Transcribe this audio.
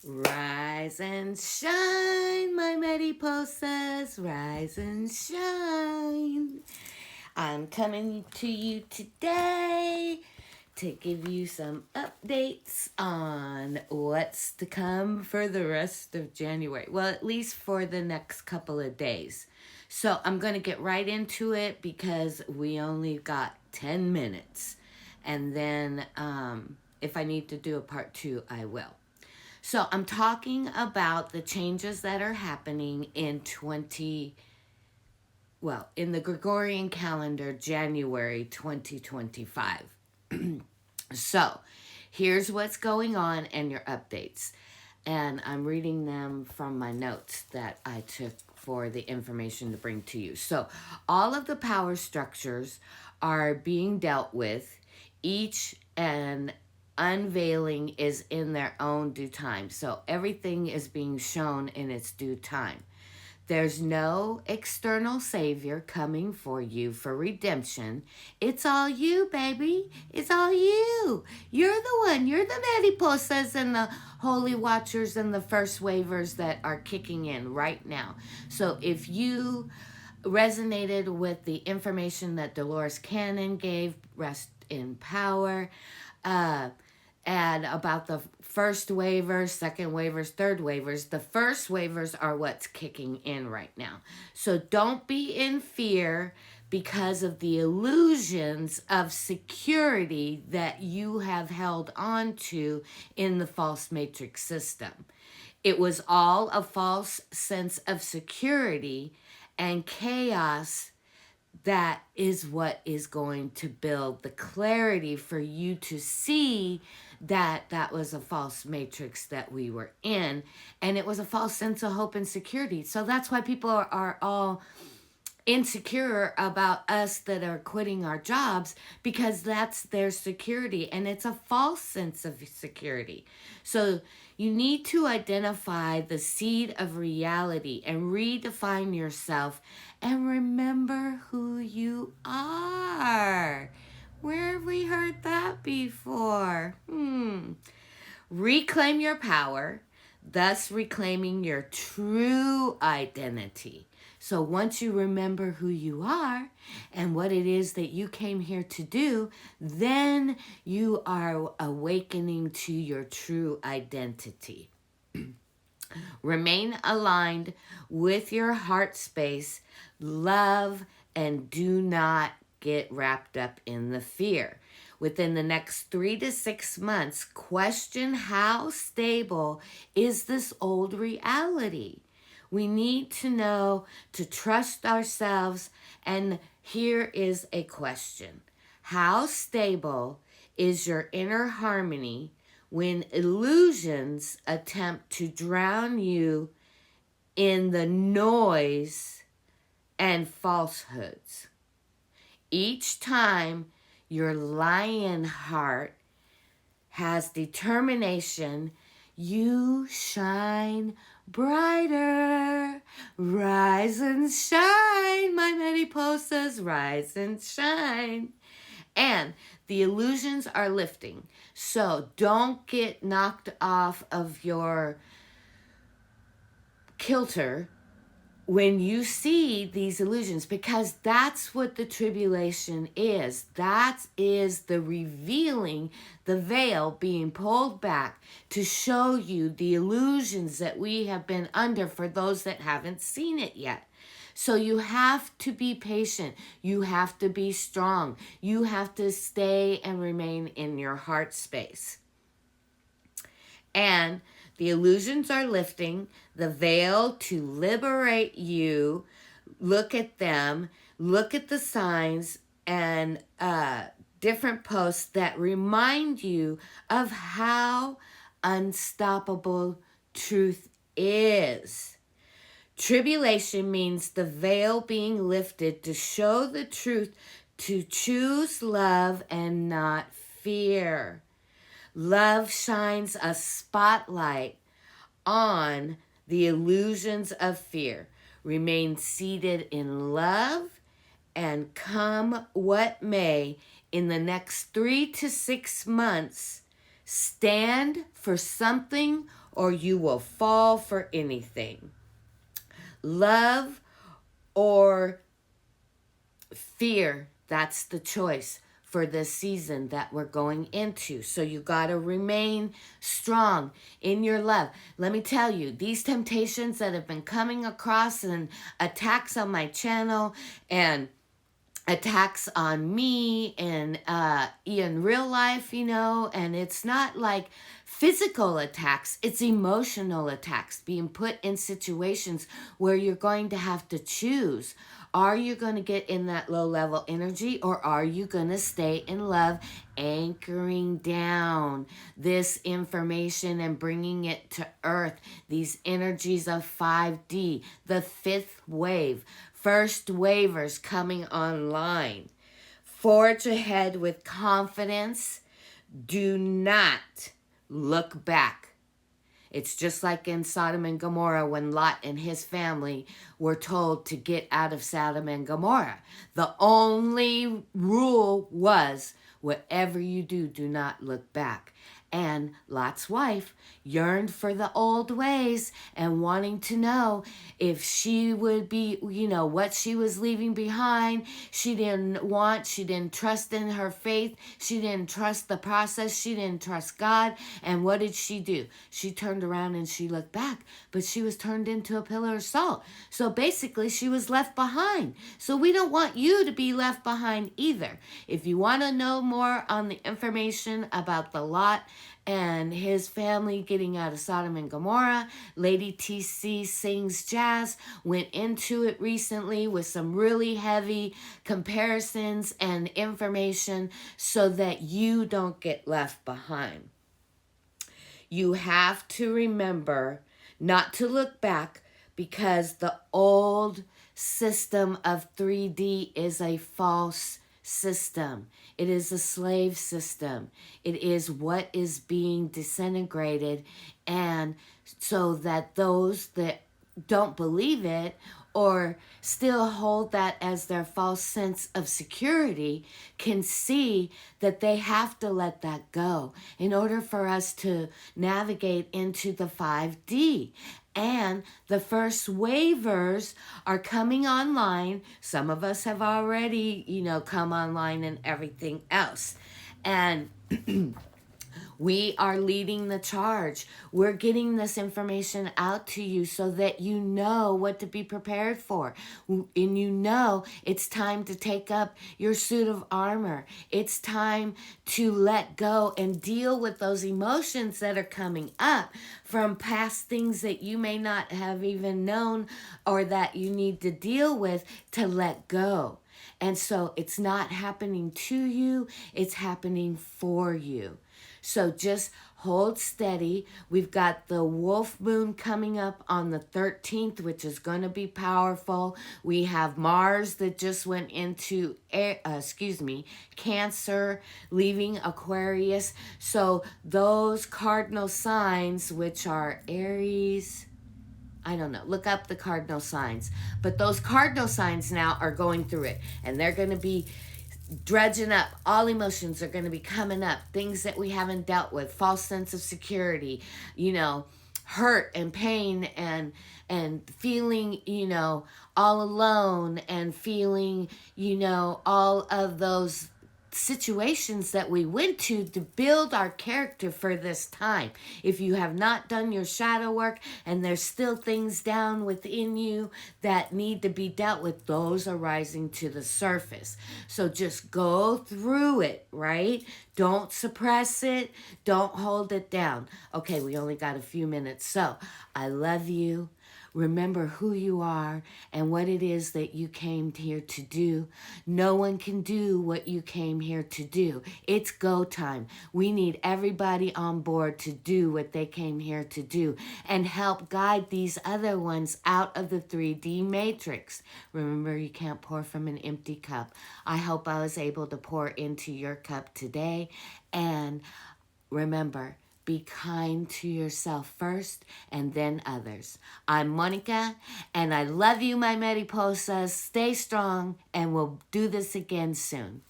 Rise and shine, my mariposas, rise and shine. I'm coming to you today to give you some updates on what's to come for the rest of January. Well, at least for the next couple of days. So I'm going to get right into it because we only got 10 minutes. And then if I need to do a part 2, I will. So I'm talking about the changes that are happening in in the Gregorian calendar, January 2025. So here's what's going on and your updates. And I'm reading them from my notes that I took for the information to bring to you. So all of the power structures are being dealt with, each and unveiling is in their own due time. So everything is being shown in its due time. There's no external savior coming for you for redemption. It's all you, baby. It's all you. You're the one. You're the mariposas and the holy watchers and the first wavers that are kicking in right now. So if you resonated with the information that Dolores Cannon gave, Rest in Power, and about the first waivers, second waivers, third waivers. The first waivers are what's kicking in right now. So don't be in fear because of the illusions of security that you have held on to in the false matrix system. It was all a false sense of security and chaos. That is what is going to build the clarity for you to see that that was a false matrix that we were in, and it was a false sense of hope and security. So that's why people are all insecure about us that are quitting our jobs, because that's their security, and it's a false sense of security. So you need to identify the seed of reality and redefine yourself and remember who you are. Where have we heard that before? Reclaim your power, thus reclaiming your true identity. So once you remember who you are and what it is that you came here to do, then you are awakening to your true identity. Remain aligned with your heart space, love, and do not get wrapped up in the fear. Within the next 3 to 6 months, question how stable is this old reality. We need to know to trust ourselves, and here is a question. How stable is your inner harmony when illusions attempt to drown you in the noise and falsehoods? Each time your lion heart has determination, you shine brighter. Rise and shine, my mariposas, rise and shine. And the illusions are lifting. So don't get knocked off of your kilter when you see these illusions, because that's what the tribulation is. That is the revealing, the veil being pulled back to show you the illusions that we have been under for those that haven't seen it yet. So you have to be patient. You have to be strong. You have to stay and remain in your heart space. And the illusions are lifting, the veil to liberate you. Look at them. Look at the signs and different posts that remind you of how unstoppable truth is. Tribulation means the veil being lifted to show the truth, to choose love and not fear. Love shines a spotlight on the illusions of fear. Remain seated in love, and come what may, in the next 3 to 6 months, stand for something or you will fall for anything. Love or fear, that's the choice for this season that we're going into. So you got to remain strong in your love. Let me tell you, these temptations that have been coming across and attacks on my channel and attacks on me and in real life, and it's not like physical attacks, it's emotional attacks, being put in situations where you're going to have to choose. Are you going to get in that low level energy, or are you going to stay in love, anchoring down this information and bringing it to earth, these energies of 5D, the fifth wave? First wavers coming online. Forge ahead with confidence. Do not look back. It's just like in Sodom and Gomorrah when Lot and his family were told to get out of Sodom and Gomorrah. The only rule was, whatever you do, do not look back. And Lot's wife yearned for the old ways and wanting to know if she would be, what she was leaving behind. She didn't trust in her faith. She didn't trust the process. She didn't trust God. And what did she do? She turned around and she looked back, but she was turned into a pillar of salt. So basically she was left behind. So we don't want you to be left behind either. If you want to know more on the information about the Lot and his family getting out of Sodom and Gomorrah, Lady TC Sings Jazz went into it recently with some really heavy comparisons and information so that you don't get left behind. You have to remember not to look back, because the old system of 3D is a false system. It is a slave system. It is what is being disintegrated, and so that those that don't believe it or still hold that as their false sense of security can see that they have to let that go in order for us to navigate into the 5D. And the first waivers are coming online. Some of us have already, come online and everything else. And we are leading the charge. We're getting this information out to you so that you know what to be prepared for. And it's time to take up your suit of armor. It's time to let go and deal with those emotions that are coming up from past things that you may not have even known or that you need to deal with, to let go. And so it's not happening to you, it's happening for you. So just hold steady. We've got the wolf moon coming up on the 13th, which is going to be powerful. We have Mars that just went into Cancer, leaving Aquarius. So those cardinal signs, which are Aries, I don't know, look up the cardinal signs. But those cardinal signs now are going through it, and they're going to be dredging up. All emotions are going to be coming up. Things that we haven't dealt with. False sense of security, hurt and pain and feeling, all alone, and feeling, all of those situations that we went to build our character for this time. If you have not done your shadow work and there's still things down within you that need to be dealt with, those are rising to the surface. So just go through it, right? Don't suppress it. Don't hold it down. Okay, we only got a few minutes. So I love you. Remember who you are and what it is that you came here to do. No one can do what you came here to do. It's go time. We need everybody on board to do what they came here to do and help guide these other ones out of the 3D matrix. Remember, you can't pour from an empty cup. I hope I was able to pour into your cup today. And remember, be kind to yourself first and then others. I'm Monica, and I love you, my mariposas. Stay strong, and we'll do this again soon.